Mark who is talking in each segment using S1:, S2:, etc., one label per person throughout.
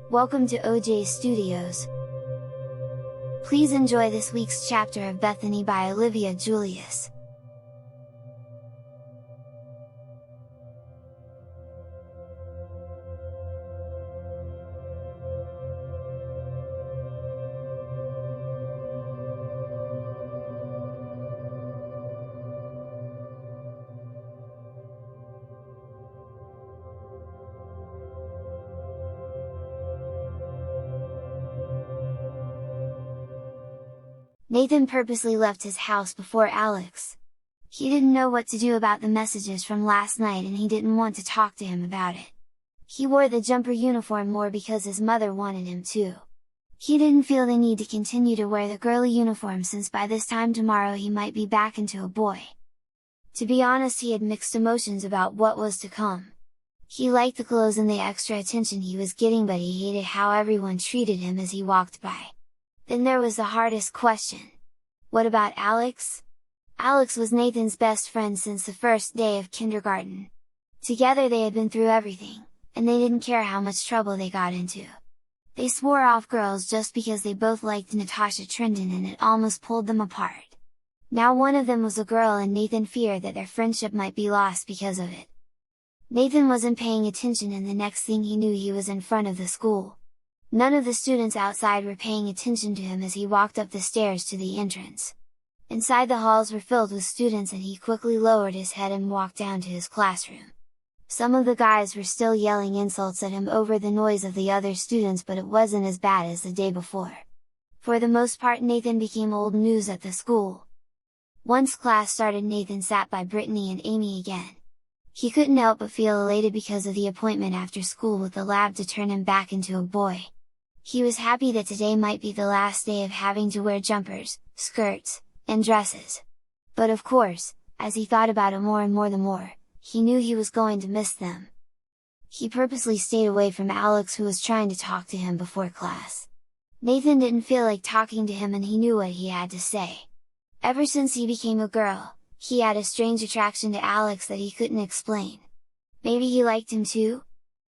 S1: Welcome to OJ Studios. Please enjoy this week's chapter of Bethany by Olivia Julius. Nathan purposely left his house before Alex. He didn't know what to do about the messages from last night and he didn't want to talk to him about it. He wore the jumper uniform more because his mother wanted him to. He didn't feel the need to continue to wear the girly uniform since by this time tomorrow he might be back into a boy. To be honest, he had mixed emotions about what was to come. He liked the clothes and the extra attention he was getting, but he hated how everyone treated him as he walked by. Then there was the hardest question. What about Alex? Alex was Nathan's best friend since the first day of kindergarten. Together they had been through everything, and they didn't care how much trouble they got into. They swore off girls just because they both liked Natasha Trindon and it almost pulled them apart. Now one of them was a girl and Nathan feared that their friendship might be lost because of it. Nathan wasn't paying attention and the next thing he knew he was in front of the school. None of the students outside were paying attention to him as he walked up the stairs to the entrance. Inside the halls were filled with students and he quickly lowered his head and walked down to his classroom. Some of the guys were still yelling insults at him over the noise of the other students, but it wasn't as bad as the day before. For the most part, Nathan became old news at the school. Once class started, Nathan sat by Brittany and Amy again. He couldn't help but feel elated because of the appointment after school with the lab to turn him back into a boy. He was happy that today might be the last day of having to wear jumpers, skirts, and dresses. But of course, as he thought about it more and more, he knew he was going to miss them. He purposely stayed away from Alex, who was trying to talk to him before class. Nathan didn't feel like talking to him and he knew what he had to say. Ever since he became a girl, he had a strange attraction to Alex that he couldn't explain. Maybe he liked him too?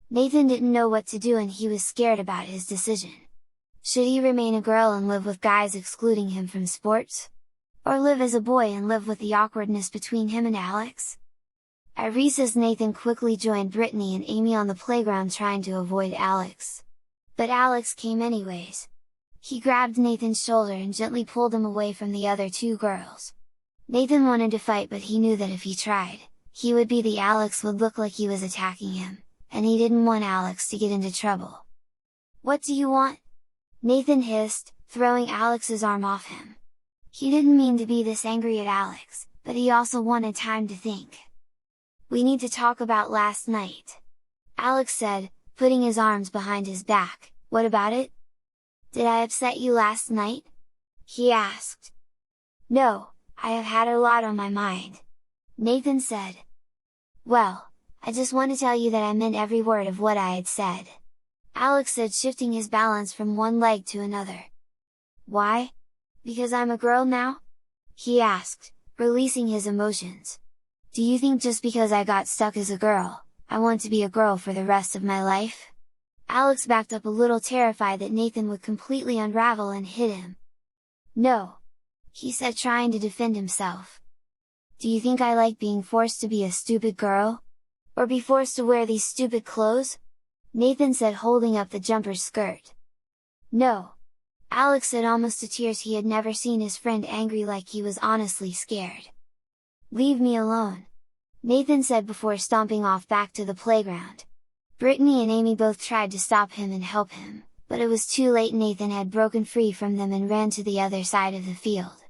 S1: Nathan didn't know what to do and he was scared about his decision. Should he remain a girl and live with guys excluding him from sports? Or live as a boy and live with the awkwardness between him and Alex? At recess, Nathan quickly joined Brittany and Amy on the playground trying to avoid Alex. But Alex came anyways. He grabbed Nathan's shoulder and gently pulled him away from the other two girls. Nathan wanted to fight, but he knew that if he tried, he would be the Alex would look like he was attacking him, and he didn't want Alex to get into trouble. "What do you want?" Nathan hissed, throwing Alex's arm off him. He didn't mean to be this angry at Alex, but he also wanted time to think. "We need to talk about last night," Alex said, putting his arms behind his back. "What about it?" "Did I upset you last night?" he asked. "No, I have had a lot on my mind," Nathan said. "Well, I just want to tell you that I meant every word of what I had said," Alex said, shifting his balance from one leg to another. "Why? Because I'm a girl now?" he asked, releasing his emotions. "Do you think just because I got stuck as a girl, I want to be a girl for the rest of my life?" Alex backed up a little, terrified that Nathan would completely unravel and hit him. "No," he said, trying to defend himself. "Do you think I like being forced to be a stupid girl? Or be forced to wear these stupid clothes?" Nathan said, holding up the jumper's skirt. "No," Alex said, almost to tears. He had never seen his friend angry like he was honestly scared. "Leave me alone," Nathan said before stomping off back to the playground. Brittany and Amy both tried to stop him and help him, but it was too late. Nathan had broken free from them and ran to the other side of the field.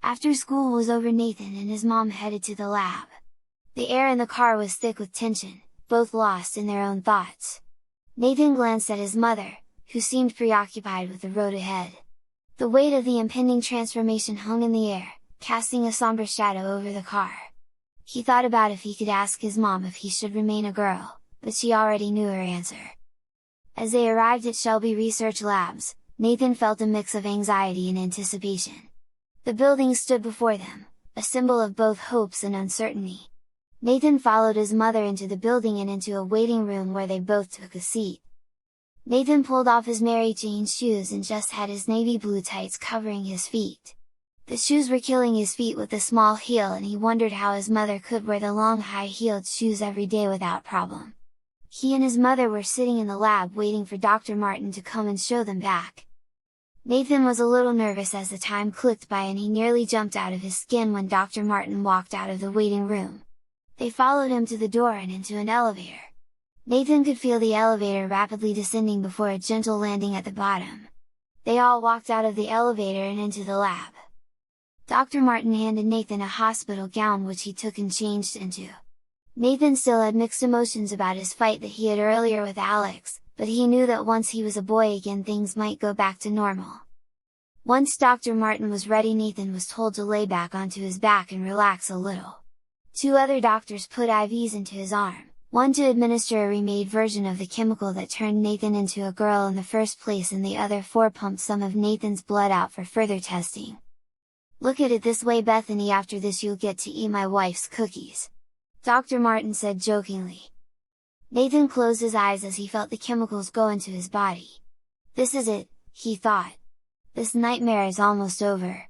S1: After school was over, Nathan and his mom headed to the lab. The air in the car was thick with tension, both lost in their own thoughts. Nathan glanced at his mother, who seemed preoccupied with the road ahead. The weight of the impending transformation hung in the air, casting a somber shadow over the car. He thought about if he could ask his mom if he should remain a girl, but she already knew her answer. As they arrived at Shelby Research Labs, Nathan felt a mix of anxiety and anticipation. The building stood before them, a symbol of both hopes and uncertainty. Nathan followed his mother into the building and into a waiting room where they both took a seat. Nathan pulled off his Mary Jane shoes and just had his navy blue tights covering his feet. The shoes were killing his feet with the small heel, and he wondered how his mother could wear the long high-heeled shoes every day without problem. He and his mother were sitting in the lab waiting for Dr. Martin to come and show them back. Nathan was a little nervous as the time clicked by, and he nearly jumped out of his skin when Dr. Martin walked out of the waiting room. They followed him to the door and into an elevator. Nathan could feel the elevator rapidly descending before a gentle landing at the bottom. They all walked out of the elevator and into the lab. Dr. Martin handed Nathan a hospital gown, which he took and changed into. Nathan still had mixed emotions about his fight that he had earlier with Alex, but he knew that once he was a boy again things might go back to normal. Once Dr. Martin was ready, Nathan was told to lay back onto his back and relax a little. 2 other doctors put IVs into his arm, one to administer a remade version of the chemical that turned Nathan into a girl in the first place, and the other 4 pumped some of Nathan's blood out for further testing. "Look at it this way, Bethany, after this you'll get to eat my wife's cookies," Dr. Martin said jokingly. Nathan closed his eyes as he felt the chemicals go into his body. "This is it," he thought. "This nightmare is almost over."